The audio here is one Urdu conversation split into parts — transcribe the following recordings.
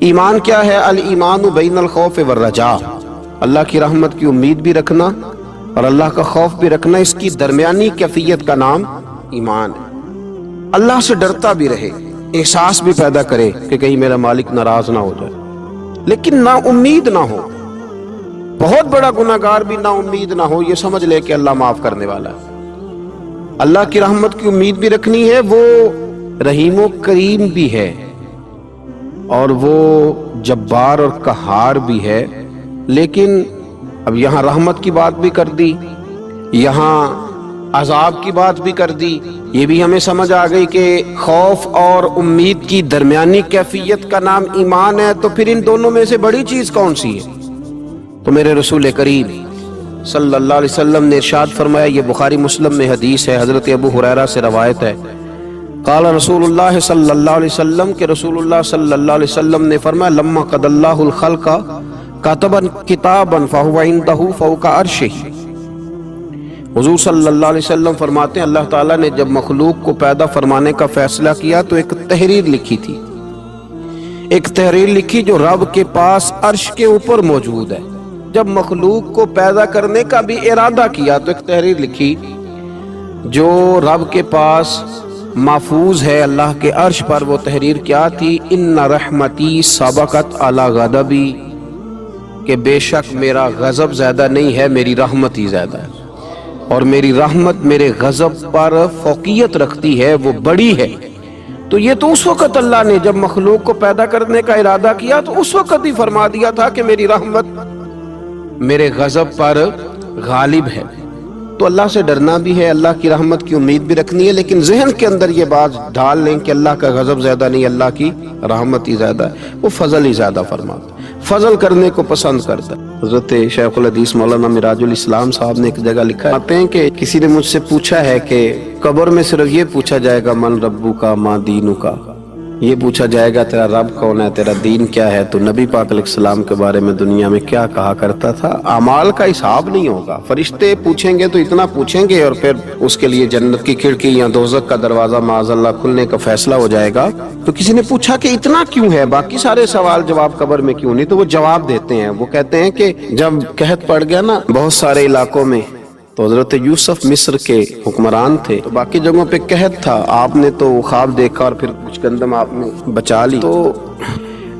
ایمان کیا ہے؟ الایمان بین الخوف والرجاء، اللہ کی رحمت کی امید بھی رکھنا اور اللہ کا خوف بھی رکھنا، اس کی درمیانی کیفیت کا نام ایمان ہے۔ اللہ سے ڈرتا بھی رہے، احساس بھی پیدا کرے کہ کہیں میرا مالک ناراض نہ ہو جائے، لیکن نا امید نہ ہو، بہت بڑا گناہ گار بھی نا امید نہ ہو، یہ سمجھ لے کہ اللہ معاف کرنے والا ہے۔ اللہ کی رحمت کی امید بھی رکھنی ہے، وہ رحیم و کریم بھی ہے اور وہ جبار اور قہار بھی ہے، لیکن اب یہاں رحمت کی بات بھی کر دی، یہاں عذاب کی بات بھی کر دی، یہ بھی ہمیں سمجھ آ گئی کہ خوف اور امید کی درمیانی کیفیت کا نام ایمان ہے، تو پھر ان دونوں میں سے بڑی چیز کون سی ہے؟ تو میرے رسول کریم صلی اللہ علیہ وسلم نے ارشاد فرمایا، یہ بخاری مسلم میں حدیث ہے، حضرت ابو ہریرہ سے روایت ہے، قال رسول اللہ صلی اللہ علیہ وسلم کہ رسول اللہ صلی اللہ علیہ وسلم نے فرمایا، لما قضى اللہ الخلق كتبا کتابا فهو عنده فوق عرشه۔ حضور صلی اللہ علیہ وسلم فرماتے ہیں اللہ تعالیٰ نے جب مخلوق کو پیدا فرمانے کا فیصلہ کیا تو ایک تحریر لکھی تھی، ایک تحریر لکھی جو رب کے پاس عرش کے اوپر موجود ہے۔ جب مخلوق کو پیدا کرنے کا بھی ارادہ کیا تو ایک تحریر لکھی جو رب کے پاس محفوظ ہے اللہ کے عرش پر۔ وہ تحریر کیا تھی؟ ان رحمتی سبقت علی غضبی، کہ بے شک میرا غضب زیادہ نہیں ہے، میری رحمت ہی زیادہ ہے، اور میری رحمت میرے غضب پر فوقیت رکھتی ہے، وہ بڑی ہے۔ تو یہ تو اس وقت اللہ نے جب مخلوق کو پیدا کرنے کا ارادہ کیا تو اس وقت ہی فرما دیا تھا کہ میری رحمت میرے غضب پر غالب ہے۔ تو اللہ سے ڈرنا بھی ہے، اللہ کی رحمت کی امید بھی رکھنی ہے، لیکن ذہن کے اندر یہ بات ڈال لیں کہ اللہ کا غضب زیادہ نہیں، اللہ کی رحمت ہی زیادہ ہے، وہ فضل ہی زیادہ فرماتا ہے، فضل کرنے کو پسند کرتا ہے۔ حضرت شیخ الحدیث مولانا مراج الاسلام صاحب نے ایک جگہ لکھا ہے کہ کسی نے مجھ سے پوچھا ہے کہ قبر میں صرف یہ پوچھا جائے گا من ربو کا ما دینو کا، یہ پوچھا جائے گا تیرا رب کون ہے، تیرا دین کیا ہے، تو نبی پاک علیہ السلام کے بارے میں دنیا میں کیا کہا کرتا تھا؟ اعمال کا حساب نہیں ہوگا، فرشتے پوچھیں گے تو اتنا پوچھیں گے اور پھر اس کے لیے جنت کی کھڑکی یا دوزخ کا دروازہ معاذ اللہ کھلنے کا فیصلہ ہو جائے گا۔ تو کسی نے پوچھا کہ اتنا کیوں ہے، باقی سارے سوال جواب قبر میں کیوں نہیں؟ تو وہ جواب دیتے ہیں، وہ کہتے ہیں کہ جب قحط پڑ گیا نا بہت سارے علاقوں میں، تو حضرت یوسف مصر کے حکمران تھے، تو باقی جگہوں پہ قحط تھا، آپ نے تو خواب دیکھا اور پھر کچھ گندم آپ نے بچا لی، تو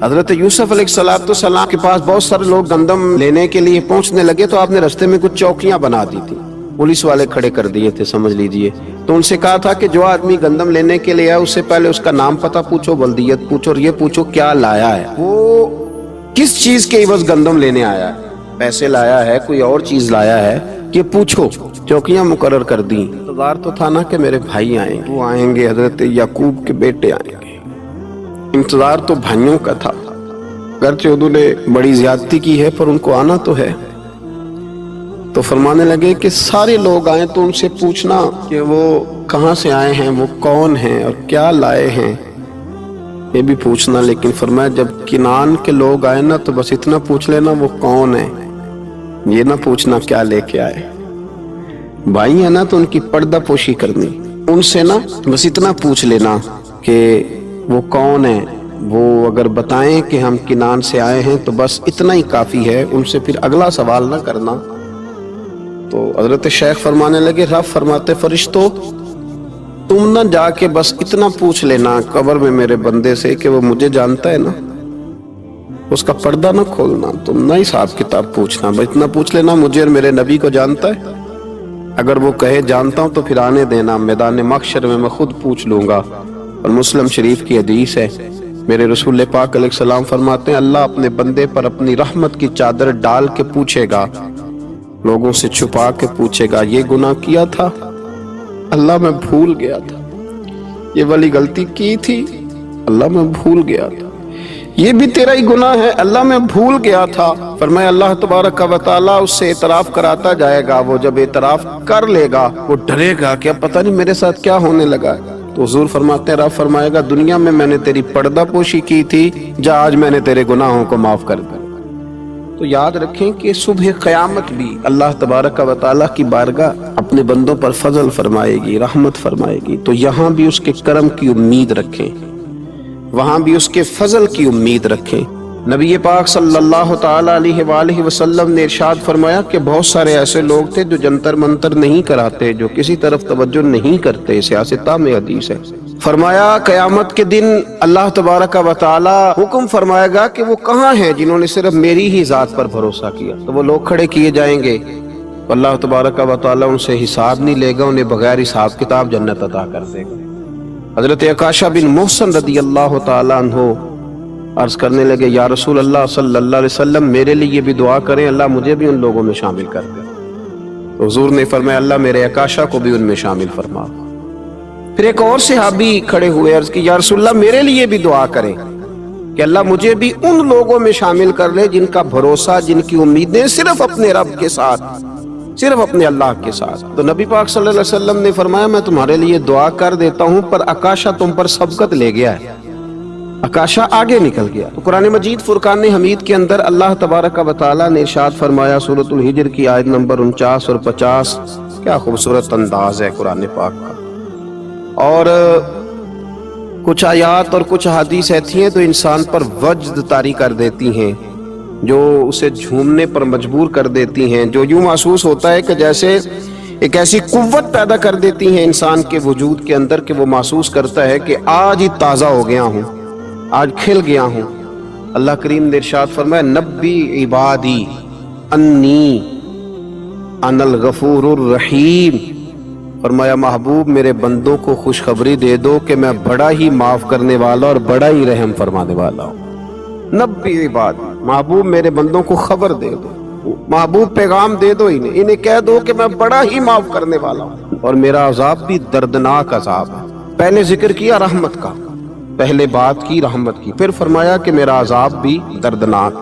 حضرت یوسف علیہ السلام کے پاس بہت سارے لوگ گندم لینے کے لیے پہنچنے لگے، تو آپ نے رستے میں کچھ چوکیاں بنا دی تھی، پولیس والے کھڑے کر دیے تھے سمجھ لیجئے، تو ان سے کہا تھا کہ جو آدمی گندم لینے کے لیے آیا اس سے پہلے اس کا نام پتہ پوچھو، بلدیت پوچھو، اور یہ پوچھو کیا لایا ہے، وہ کس چیز کے عوض گندم لینے آیا ہے، پیسے لایا ہے، کوئی اور چیز لایا ہے، یہ پوچھو۔ چوکیاں مقرر کر دیں، انتظار تو تھا نا کہ میرے بھائی آئیں گے، وہ آئیں گے، حضرت یعقوب کے بیٹے آئیں گے، انتظار تو بھائیوں کا تھا، اگرچہ انہوں نے بڑی زیادتی کی ہے پر ان کو آنا تو ہے۔ تو فرمانے لگے کہ سارے لوگ آئیں تو ان سے پوچھنا کہ وہ کہاں سے آئے ہیں، وہ کون ہیں اور کیا لائے ہیں، یہ بھی پوچھنا، لیکن فرمایا جب کنعان کے لوگ آئے نا تو بس اتنا پوچھ لینا وہ کون ہے، یہ نہ پوچھنا کیا لے کے آئے، بھائی ہے نا تو ان کی پردہ پوشی کرنی، ان سے نا بس اتنا پوچھ لینا کہ وہ کون ہے، وہ اگر بتائیں کہ ہم کنعان سے آئے ہیں تو بس اتنا ہی کافی ہے، ان سے پھر اگلا سوال نہ کرنا۔ تو حضرت شیخ فرمانے لگے، رب فرماتے فرشتو تم نہ جا کے بس اتنا پوچھ لینا قبر میں میرے بندے سے کہ وہ مجھے جانتا ہے نا، اس کا پردہ نہ کھولنا، تم نہ حساب کتاب پوچھنا، بس اتنا پوچھ لینا مجھے اور میرے نبی کو جانتا ہے، اگر وہ کہے جانتا ہوں تو پھر آنے دینا، میدان محشر میں خود پوچھ لوں گا۔ اور مسلم شریف کی حدیث ہے، میرے رسول پاک علیہ السلام فرماتے ہیں اللہ اپنے بندے پر اپنی رحمت کی چادر ڈال کے پوچھے گا، لوگوں سے چھپا کے پوچھے گا، یہ گناہ کیا تھا اللہ میں بھول گیا تھا، یہ والی غلطی کی تھی اللہ میں بھول گیا تھا، یہ بھی تیرا ہی گناہ ہے اللہ میں بھول گیا تھا۔ فرمایا اللہ تبارک و تعالیٰ اس سے اعتراف کراتا جائے گا، وہ جب اعتراف کر لے گا وہ ڈرے گا کہ اب پتہ نہیں میرے ساتھ کیا ہونے لگا ہے، تو حضور فرماتے ہیں رب فرمائے گا دنیا میں نے تیری پردہ پوشی کی تھی، جا آج میں نے تیرے گناہوں کو معاف کر دیا۔ تو یاد رکھیں کہ صبح قیامت بھی اللہ تبارک و تعالیٰ کی بارگاہ اپنے بندوں پر فضل فرمائے گی، رحمت فرمائے گی، تو یہاں بھی اس کے کرم کی امید رکھیں، وہاں بھی اس کے فضل کی امید رکھیں۔ نبی پاک صلی اللہ تعالی علیہ وآلہ وسلم نے ارشاد فرمایا کہ بہت سارے ایسے لوگ تھے جو جنتر منتر نہیں کراتے، جو کسی طرف توجہ نہیں کرتے، سیاستہ میں حدیث ہے۔ فرمایا قیامت کے دن اللہ تبارک و تعالی حکم فرمائے گا کہ وہ کہاں ہیں جنہوں نے صرف میری ہی ذات پر بھروسہ کیا، تو وہ لوگ کھڑے کیے جائیں گے، اللہ تبارک و تعالی ان سے حساب نہیں لے گا، انہیں بغیر حساب کتاب جنت عطا کر دے گا۔ حضرت عکاشہ بن محسن رضی اللہ تعالی عنہ عرض کرنے لگے، یا رسول اللہ صلی اللہ علیہ وسلم میرے لیے بھی دعا کریں، اللہ مجھے بھی ان لوگوں میں شامل کر دے۔ تو حضور نے فرمایا اللہ میرے عکاشہ کو بھی ان میں شامل فرما۔ پھر ایک اور صحابی کھڑے ہوئے، عرض کی یا رسول اللہ میرے لیے بھی دعا کریں کہ اللہ مجھے بھی ان لوگوں میں شامل کر لے جن کا بھروسہ، جن کی امیدیں صرف اپنے رب کے ساتھ، صرف اپنے اللہ کے ساتھ۔ تو نبی پاک صلی اللہ علیہ وسلم نے فرمایا میں تمہارے لیے دعا کر دیتا ہوں، پر عکاشہ تم پر سبقت لے گیا ہے، عکاشہ آگے نکل گیا۔ تو قرآن مجید فرقان حمید کے اندر اللہ تبارک و تعالی نے ارشاد فرمایا، سورۃ الحجر کی آیت نمبر 49 اور 50، کیا خوبصورت انداز ہے قرآن پاک کا۔ اور کچھ آیات اور کچھ حدیث ایسی ہیں تو انسان پر وجد طاری کر دیتی ہیں، جو اسے جھومنے پر مجبور کر دیتی ہیں، جو یوں محسوس ہوتا ہے کہ جیسے ایک ایسی قوت پیدا کر دیتی ہیں انسان کے وجود کے اندر کہ وہ محسوس کرتا ہے کہ آج ہی تازہ ہو گیا ہوں، آج کھل گیا ہوں۔ اللہ کریم نے ارشاد فرمایا نبی عبادی انی انا الغفور الرحیم، فرمایا محبوب میرے بندوں کو خوشخبری دے دو کہ میں بڑا ہی معاف کرنے والا اور بڑا ہی رحم فرمانے والا ہوں۔ نبی عبادی، محبوب میرے بندوں کو خبر دے دو، محبوب پیغام دے دو انہیں کہہ دو کہ میں بڑا ہی معاف کرنے والا ہوں اور میرا عذاب بھی دردناک عذاب ہے۔ پہلے ذکر کیا رحمت کا، پہلے بات کی رحمت کی، پھر فرمایا کہ میرا عذاب بھی دردناک۔